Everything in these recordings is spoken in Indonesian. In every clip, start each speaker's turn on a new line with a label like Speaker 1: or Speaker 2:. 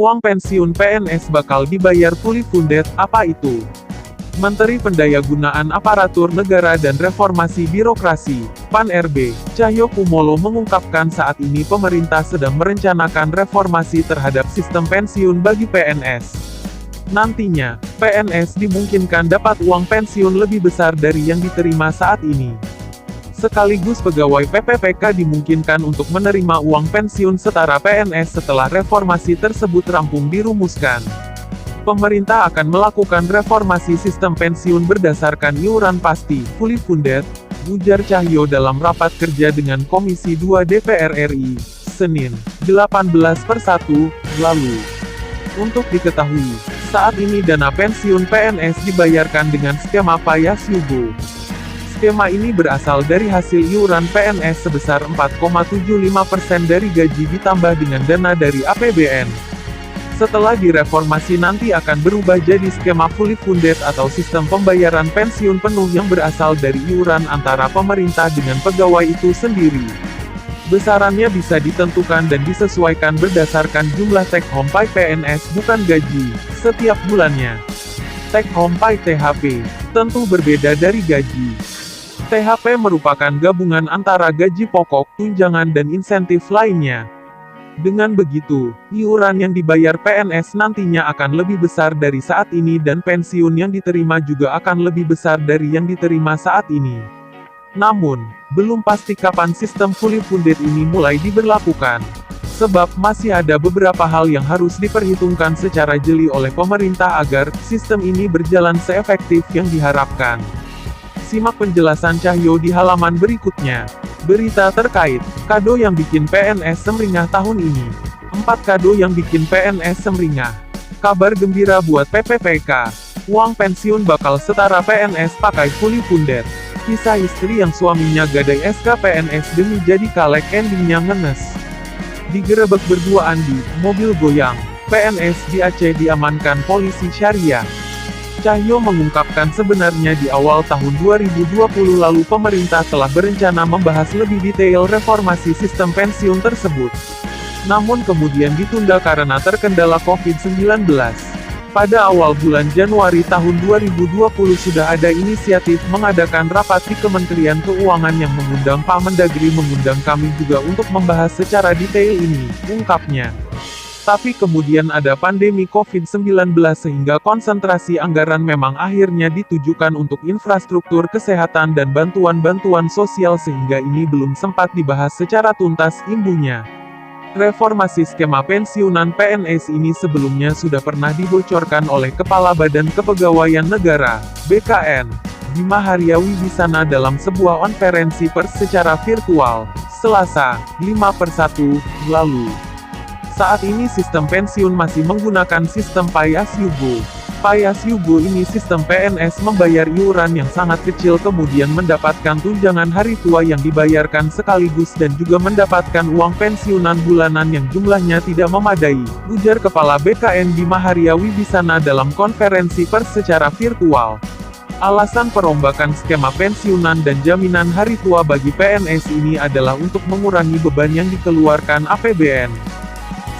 Speaker 1: Uang pensiun PNS bakal dibayar fully funded, apa itu? Menteri Pendayagunaan Aparatur Negara dan Reformasi Birokrasi, PAN-RB, Cahyokumolo mengungkapkan saat ini pemerintah sedang merencanakan reformasi terhadap sistem pensiun bagi PNS. Nantinya, PNS dimungkinkan dapat uang pensiun lebih besar dari yang diterima saat ini. Sekaligus pegawai PPPK dimungkinkan untuk menerima uang pensiun setara PNS setelah reformasi tersebut rampung dirumuskan. Pemerintah akan melakukan reformasi sistem pensiun berdasarkan iuran pasti, fully funded, ujar Cahyo dalam rapat kerja dengan Komisi 2 DPR RI, Senin, 18/1, lalu. Untuk diketahui, saat ini dana pensiun PNS dibayarkan dengan skema Payas Yugo. Skema ini berasal dari hasil iuran PNS sebesar 4,75% dari gaji ditambah dengan dana dari APBN. Setelah direformasi nanti akan berubah jadi skema fully funded atau sistem pembayaran pensiun penuh yang berasal dari iuran antara pemerintah dengan pegawai itu sendiri. Besarannya bisa ditentukan dan disesuaikan berdasarkan jumlah take home pay PNS bukan gaji, setiap bulannya. Take home pay THP, tentu berbeda dari gaji. THP merupakan gabungan antara gaji pokok, tunjangan dan insentif lainnya. Dengan begitu, iuran yang dibayar PNS nantinya akan lebih besar dari saat ini dan pensiun yang diterima juga akan lebih besar dari yang diterima saat ini. Namun, belum pasti kapan sistem fully funded ini mulai diberlakukan. Sebab masih ada beberapa hal yang harus diperhitungkan secara jeli oleh pemerintah agar sistem ini berjalan seefektif yang diharapkan. Simak penjelasan Cahyo di halaman berikutnya. Berita terkait, kado yang bikin PNS semringah tahun ini. 4 kado yang bikin PNS semringah. Kabar gembira buat PPPK. Uang pensiun bakal setara PNS pakai fully funded. Kisah istri yang suaminya gadai SK PNS demi jadi caleg endingnya ngenes. Digerebek berduaan di mobil goyang. PNS di Aceh diamankan polisi syariah. Cahyo mengungkapkan sebenarnya di awal tahun 2020 lalu pemerintah telah berencana membahas lebih detail reformasi sistem pensiun tersebut. Namun kemudian ditunda karena terkendala COVID-19. Pada awal bulan Januari tahun 2020 sudah ada inisiatif mengadakan rapat di Kementerian Keuangan yang mengundang Pak Mendagri mengundang kami juga untuk membahas secara detail ini, ungkapnya. Tapi kemudian ada pandemi COVID-19 sehingga konsentrasi anggaran memang akhirnya ditujukan untuk infrastruktur kesehatan dan bantuan-bantuan sosial sehingga ini belum sempat dibahas secara tuntas, imbuhnya. Reformasi skema pensiunan PNS ini sebelumnya sudah pernah dibocorkan oleh Kepala Badan Kepegawaian Negara, BKN, Bima Arya Wibisana dalam sebuah konferensi pers secara virtual, Selasa, 5/1, lalu. Saat ini sistem pensiun masih menggunakan sistem Payas Yugo. Payas Yugo ini sistem PNS membayar iuran yang sangat kecil kemudian mendapatkan tunjangan hari tua yang dibayarkan sekaligus dan juga mendapatkan uang pensiunan bulanan yang jumlahnya tidak memadai, ujar Kepala BKN Bima Arya Wibisana dalam konferensi pers secara virtual. Alasan perombakan skema pensiunan dan jaminan hari tua bagi PNS ini adalah untuk mengurangi beban yang dikeluarkan APBN.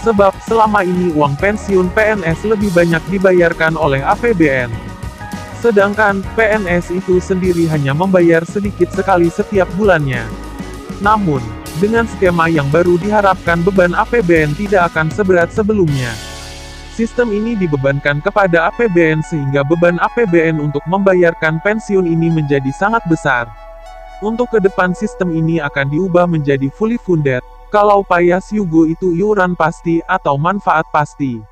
Speaker 1: Sebab, selama ini uang pensiun PNS lebih banyak dibayarkan oleh APBN. Sedangkan, PNS itu sendiri hanya membayar sedikit sekali setiap bulannya. Namun, dengan skema yang baru diharapkan beban APBN tidak akan seberat sebelumnya. Sistem ini dibebankan kepada APBN sehingga beban APBN untuk membayarkan pensiun ini menjadi sangat besar. Untuk ke depan sistem ini akan diubah menjadi fully funded. Kalau Payas Yugo itu iuran pasti atau manfaat pasti.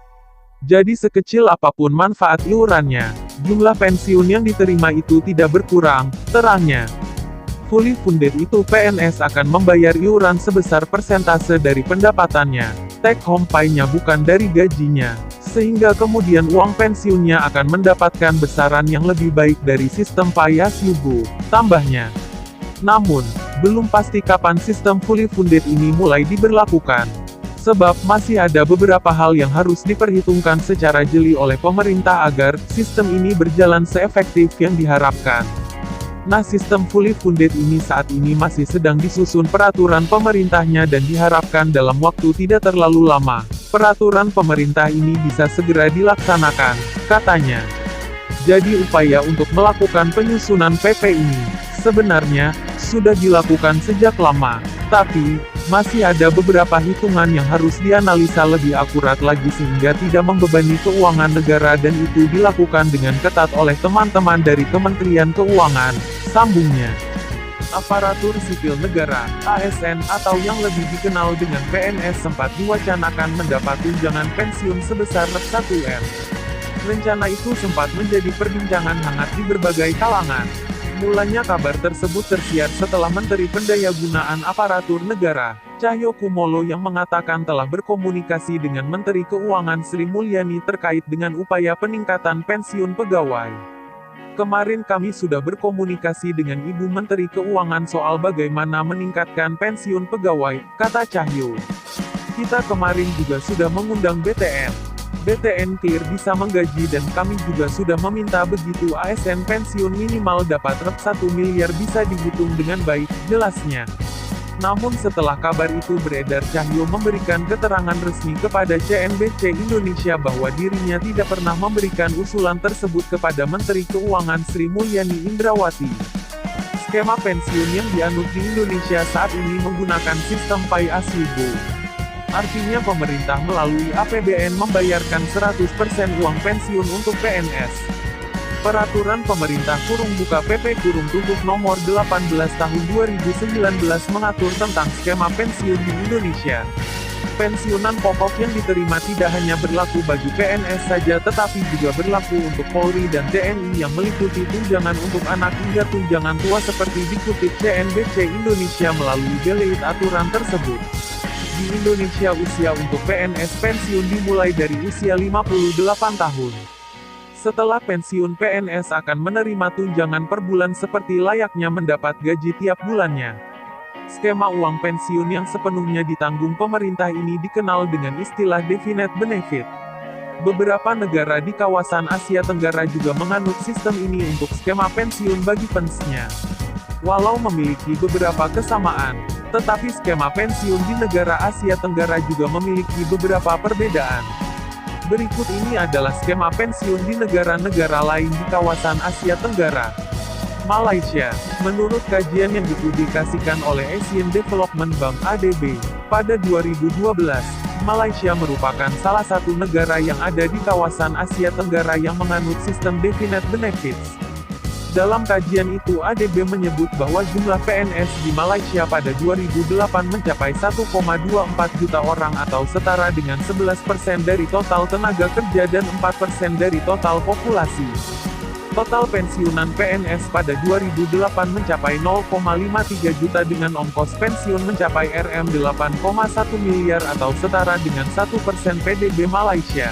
Speaker 1: Jadi sekecil apapun manfaat iurannya, jumlah pensiun yang diterima itu tidak berkurang, terangnya. Fully funded itu PNS akan membayar iuran sebesar persentase dari pendapatannya, take home pay-nya bukan dari gajinya, sehingga kemudian uang pensiunnya akan mendapatkan besaran yang lebih baik dari sistem Payas Yugo, tambahnya. Namun, belum pasti kapan sistem fully funded ini mulai diberlakukan. Sebab masih ada beberapa hal yang harus diperhitungkan secara jeli oleh pemerintah agar sistem ini berjalan seefektif yang diharapkan. Nah, sistem fully funded ini saat ini masih sedang disusun peraturan pemerintahnya dan diharapkan dalam waktu tidak terlalu lama, peraturan pemerintah ini bisa segera dilaksanakan, katanya. Jadi upaya untuk melakukan penyusunan PP ini, sebenarnya, sudah dilakukan sejak lama, tapi, masih ada beberapa hitungan yang harus dianalisa lebih akurat lagi sehingga tidak membebani keuangan negara dan itu dilakukan dengan ketat oleh teman-teman dari Kementerian Keuangan, sambungnya. Aparatur sipil negara, ASN atau yang lebih dikenal dengan PNS sempat diwacanakan mendapat tunjangan pensiun sebesar Rp1M. Rencana itu sempat menjadi perbincangan hangat di berbagai kalangan. Mulanya kabar tersebut tersiar setelah Menteri Pendayagunaan Aparatur Negara, Cahyokumolo yang mengatakan telah berkomunikasi dengan Menteri Keuangan Sri Mulyani terkait dengan upaya peningkatan pensiun pegawai. Kemarin kami sudah berkomunikasi dengan Ibu Menteri Keuangan soal bagaimana meningkatkan pensiun pegawai, kata Cahyo. Kita kemarin juga sudah mengundang BTN. BTN Clear bisa menggaji dan kami juga sudah meminta begitu ASN pensiun minimal dapat Rp1 miliar bisa dihitung dengan baik, jelasnya. Namun setelah kabar itu beredar, Cahyo memberikan keterangan resmi kepada CNBC Indonesia bahwa dirinya tidak pernah memberikan usulan tersebut kepada Menteri Keuangan Sri Mulyani Indrawati. Skema pensiun yang dianut di Indonesia saat ini menggunakan sistem pay as you go. Artinya pemerintah melalui APBN membayarkan 100% uang pensiun untuk PNS. Peraturan pemerintah (PP) nomor 18 tahun 2019 mengatur tentang skema pensiun di Indonesia. Pensiunan pokok yang diterima tidak hanya berlaku bagi PNS saja tetapi juga berlaku untuk Polri dan TNI yang meliputi tunjangan untuk anak hingga tunjangan tua seperti dikutip CNBC Indonesia melalui delete aturan tersebut. Di Indonesia usia untuk PNS pensiun dimulai dari usia 58 tahun. Setelah pensiun PNS akan menerima tunjangan per bulan seperti layaknya mendapat gaji tiap bulannya. Skema uang pensiun yang sepenuhnya ditanggung pemerintah ini dikenal dengan istilah definite benefit. Beberapa negara di kawasan Asia Tenggara juga menganut sistem ini untuk skema pensiun bagi pensnya. Walau memiliki beberapa kesamaan, tetapi skema pensiun di negara Asia Tenggara juga memiliki beberapa perbedaan. Berikut ini adalah skema pensiun di negara-negara lain di kawasan Asia Tenggara. Malaysia, menurut kajian yang dipublikasikan oleh Asian Development Bank (ADB) pada 2012, Malaysia merupakan salah satu negara yang ada di kawasan Asia Tenggara yang menganut sistem definite benefits. Dalam kajian itu ADB menyebut bahwa jumlah PNS di Malaysia pada 2008 mencapai 1,24 juta orang atau setara dengan 11% dari total tenaga kerja dan 4% dari total populasi. Total pensiunan PNS pada 2008 mencapai 0,53 juta dengan ongkos pensiun mencapai Rp8,1 miliar atau setara dengan 1% PDB Malaysia.